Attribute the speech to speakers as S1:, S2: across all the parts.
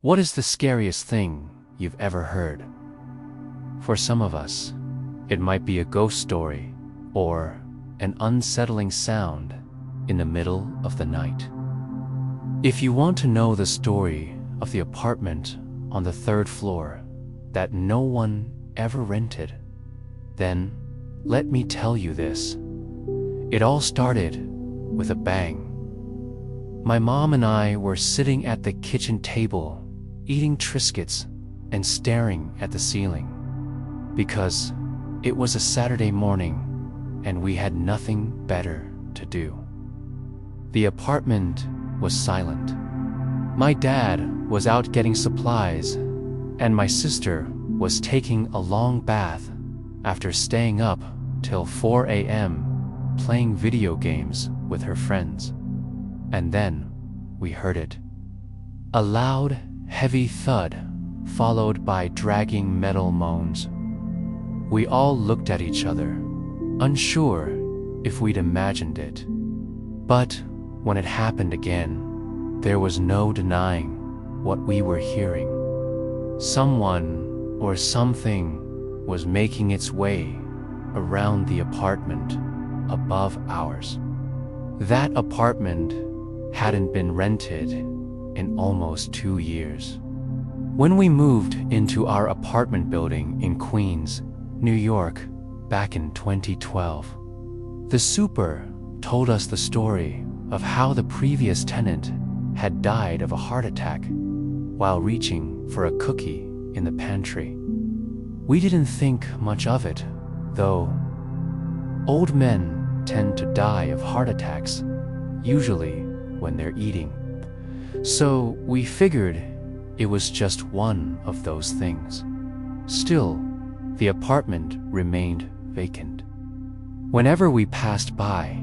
S1: What is the scariest thing you've ever heard? For some of us, it might be a ghost story or an unsettling sound in the middle of the night. If you want to know the story of the apartment on the third floor that no one ever rented, then let me tell you this. It all started with a bang. My mom and I were sitting at the kitchen table, eating Triscuits and staring at the ceiling, because it was a Saturday morning and we had nothing better to do. The apartment was silent. My dad was out getting supplies, and my sister was taking a long bath after staying up till 4 a.m. playing video games with her friends. And then we heard it. A loud, heavy thud, followed by dragging metal moans. We all looked at each other, unsure if we'd imagined it. But when it happened again, there was no denying what we were hearing. Someone or something was making its way around the apartment above ours. That apartment hadn't been rented in almost 2 years. When we moved into our apartment building in Queens, New York, back in 2012, the super told us the story of how the previous tenant had died of a heart attack while reaching for a cookie in the pantry. We didn't think much of it, though. Old men tend to die of heart attacks, usually when they're eating. So we figured it was just one of those things. Still, the apartment remained vacant. Whenever we passed by,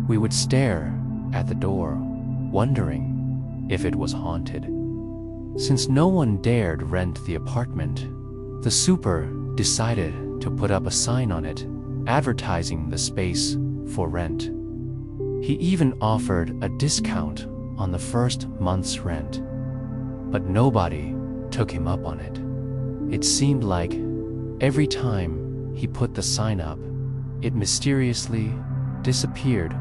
S1: we would stare at the door, wondering if it was haunted. Since no one dared rent the apartment, the super decided to put up a sign on it, advertising the space for rent. He even offered a discount on the first month's rent, but nobody took him up on it. It seemed like every time he put the sign up, it mysteriously disappeared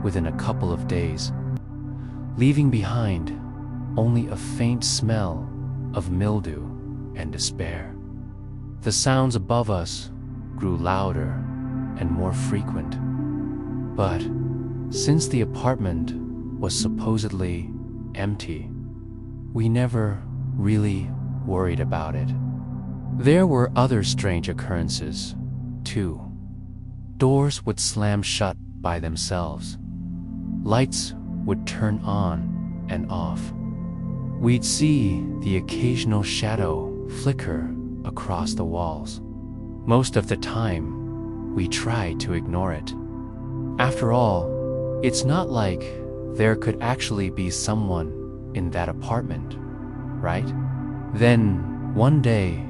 S1: within a couple of days, leaving behind only a faint smell of mildew and despair. The sounds above us grew louder and more frequent, but since the apartment was supposedly empty, we never really worried about it. There were other strange occurrences, too. Doors would slam shut by themselves. Lights would turn on and off. We'd see the occasional shadow flicker across the walls. Most of the time, we tried to ignore it. After all, it's not like there could actually be someone in that apartment, right? Then, one day,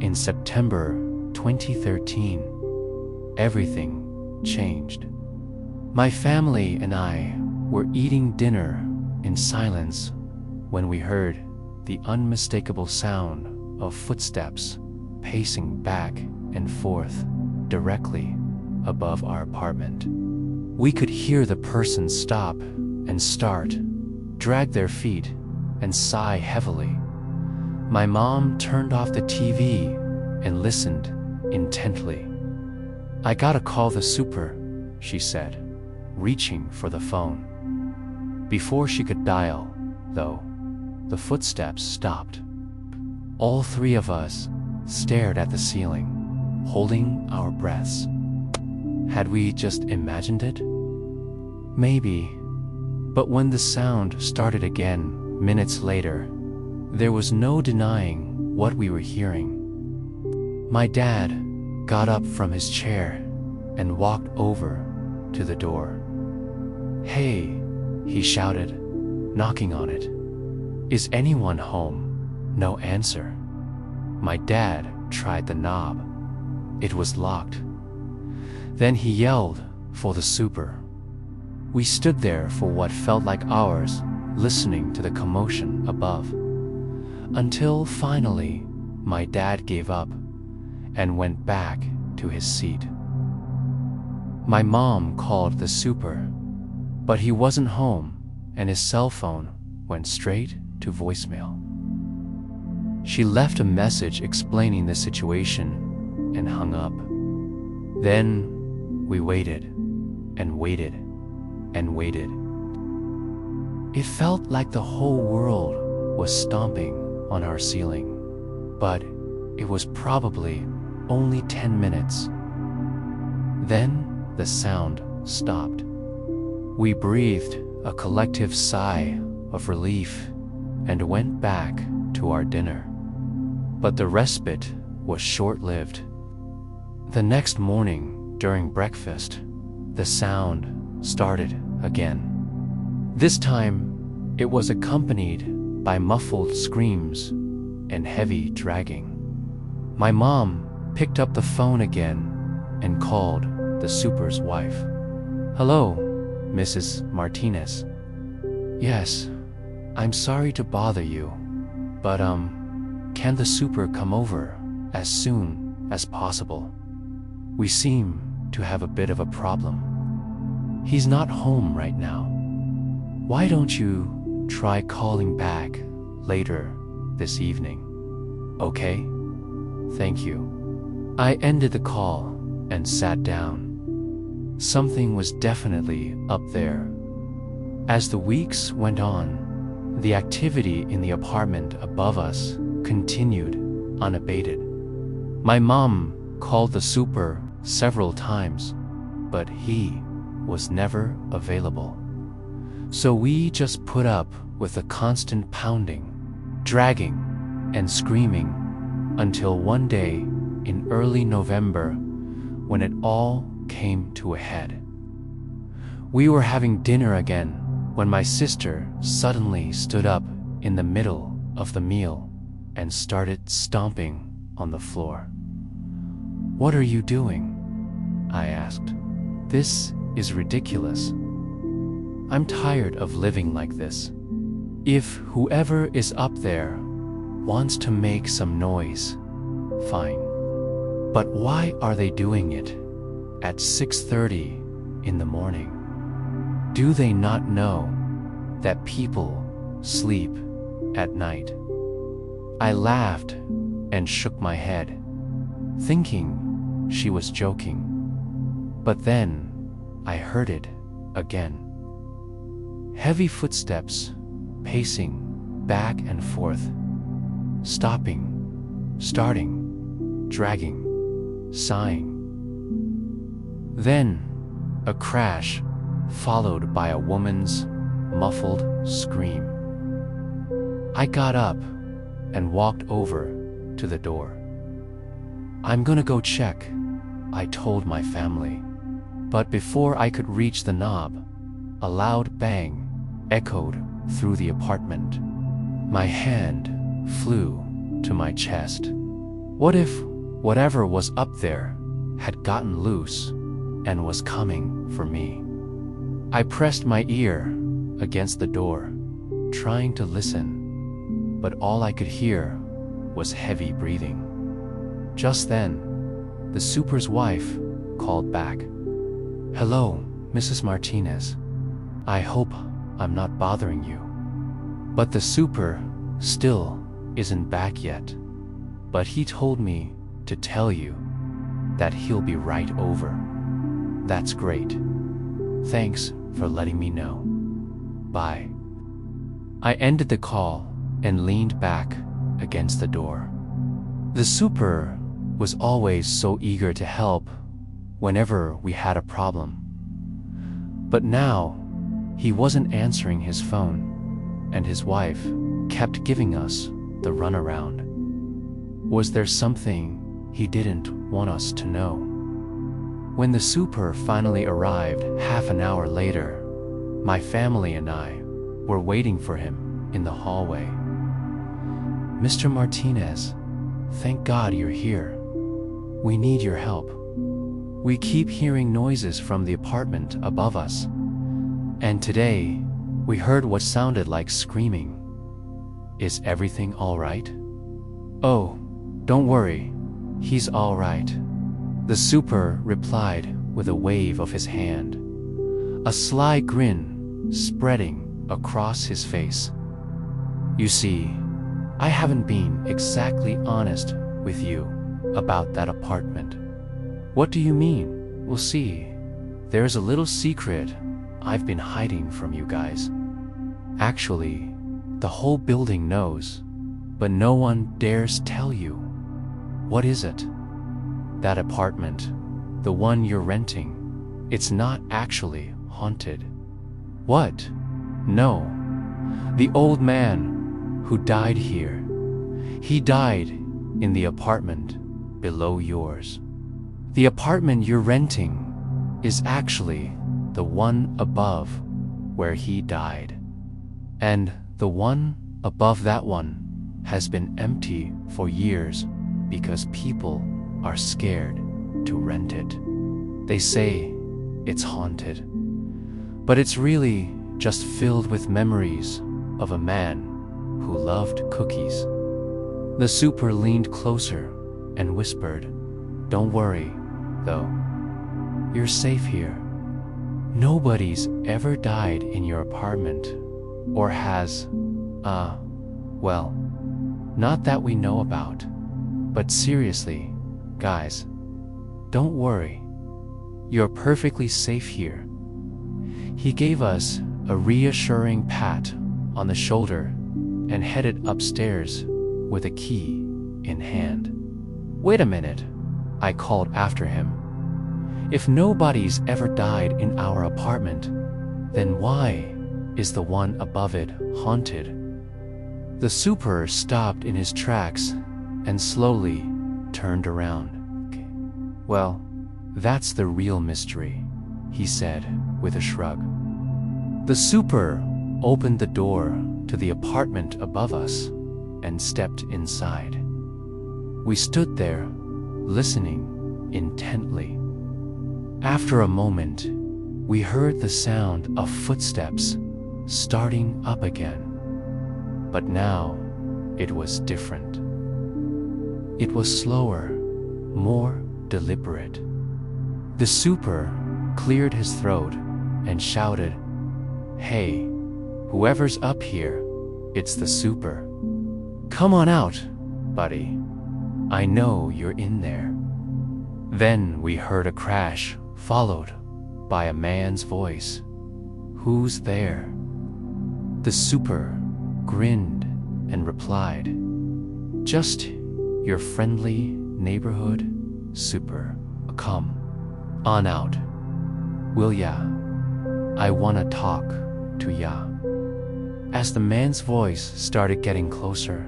S1: in September 2013, everything changed. My family and I were eating dinner in silence when we heard the unmistakable sound of footsteps pacing back and forth directly above our apartment. We could hear the person stop and start, drag their feet, and sigh heavily. My mom turned off the TV and listened intently. "I gotta call the super," she said, reaching for the phone. Before she could dial, though, the footsteps stopped. All three of us stared at the ceiling, holding our breaths. Had we just imagined it? Maybe. But when the sound started again minutes later, there was no denying what we were hearing. My dad got up from his chair and walked over to the door. "Hey," he shouted, knocking on it. "Is anyone home?" No answer. My dad tried the knob. It was locked. Then he yelled for the super. We stood there for what felt like hours, listening to the commotion above. Until finally, my dad gave up and went back to his seat. My mom called the super, but he wasn't home and his cell phone went straight to voicemail. She left a message explaining the situation and hung up. Then we waited and waited and waited. It felt like the whole world was stomping on our ceiling, but it was probably only 10 minutes. Then the sound stopped. We breathed a collective sigh of relief and went back to our dinner. But the respite was short-lived. The next morning, during breakfast, the sound started again. This time, it was accompanied by muffled screams and heavy dragging. My mom picked up the phone again and called the super's wife. "Hello, Mrs. Martinez. Yes, I'm sorry to bother you, but can the super come over as soon as possible? We seem to have a bit of a problem. He's not home right now. Why don't you try calling back later this evening? Okay? Thank you." I ended the call and sat down. Something was definitely up there. As the weeks went on, the activity in the apartment above us continued unabated. My mom called the super several times, but he was never available. So we just put up with the constant pounding, dragging, and screaming until one day in early November when it all came to a head. We were having dinner again when my sister suddenly stood up in the middle of the meal and started stomping on the floor. "What are you doing?" I asked. "This is ridiculous. I'm tired of living like this. If whoever is up there wants to make some noise, fine. But why are they doing it at 6:30 in the morning? Do they not know that people sleep at night?" I laughed and shook my head, thinking she was joking. But then I heard it again. Heavy footsteps pacing back and forth, stopping, starting, dragging, sighing. Then a crash followed by a woman's muffled scream. I got up and walked over to the door. "I'm gonna go check," I told my family. But before I could reach the knob, a loud bang echoed through the apartment. My hand flew to my chest. What if whatever was up there had gotten loose and was coming for me? I pressed my ear against the door, trying to listen, but all I could hear was heavy breathing. Just then, the super's wife called back. "Hello, Mrs. Martinez. I hope I'm not bothering you. But the super still isn't back yet. But he told me to tell you that he'll be right over." "That's great. Thanks for letting me know. Bye." I ended the call and leaned back against the door. The super was always so eager to help whenever we had a problem. But now, he wasn't answering his phone, and his wife kept giving us the runaround. Was there something he didn't want us to know? When the super finally arrived half an hour later, my family and I were waiting for him in the hallway. "Mr. Martinez, thank God you're here. We need your help. We keep hearing noises from the apartment above us, and today we heard what sounded like screaming. Is everything all right? Oh, don't worry. He's all right. The super replied with a wave of his hand, a sly grin spreading across his face. You see, I haven't been exactly honest with you about that apartment. What do you mean? We'll see. There's a little secret I've been hiding from you guys. Actually, the whole building knows, but no one dares tell you. What is it? That apartment, the one you're renting, it's not actually haunted. What? No. The old man who died here, he died in the apartment below yours. The apartment you're renting is actually the one above where he died. And the one above that one has been empty for years because people are scared to rent it. They say it's haunted, but it's really just filled with memories of a man who loved cookies. The super leaned closer and whispered, "Don't worry, though. You're safe here. Nobody's ever died in your apartment, or has, well, not that we know about. But seriously, guys, don't worry. You're perfectly safe here." He gave us a reassuring pat on the shoulder and headed upstairs with a key in hand. "Wait a minute," I called after him. "If nobody's ever died in our apartment, then why is the one above it haunted?" The super stopped in his tracks and slowly turned around. "Well, that's the real mystery," he said with a shrug. The super opened the door to the apartment above us and stepped inside. We stood there, listening intently. After a moment, we heard the sound of footsteps starting up again. But now, it was different. It was slower, more deliberate. The super cleared his throat and shouted, "Hey, whoever's up here, it's the super. Come on out, buddy. I know you're in there." Then we heard a crash, followed by a man's voice. "Who's there?" The super grinned and replied, "Just your friendly neighborhood super. Come on out, will ya? I wanna talk to ya." As the man's voice started getting closer,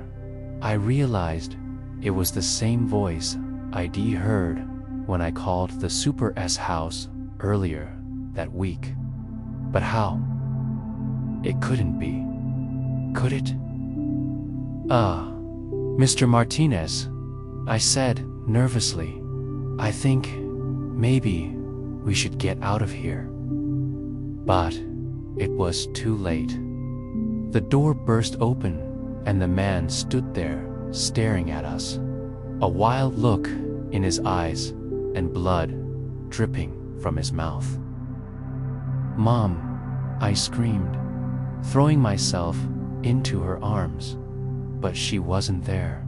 S1: I realized it was the same voice I'd heard when I called the super's house earlier that week. But how? It couldn't be. Could it? Mr. Martinez," I said nervously, "I think maybe we should get out of here." But it was too late. The door burst open and the man stood there staring at us, a wild look in his eyes and blood dripping from his mouth. "Mom," I screamed, throwing myself into her arms, but she wasn't there.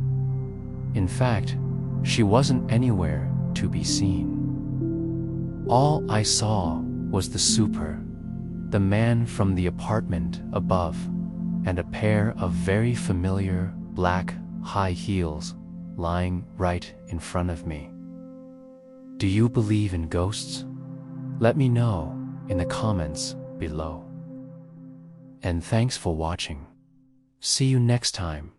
S1: In fact, she wasn't anywhere to be seen. All I saw was the super, the man from the apartment above, and a pair of very familiar black high heels lying right in front of me. Do you believe in ghosts? Let me know in the comments below. And thanks for watching. See you next time.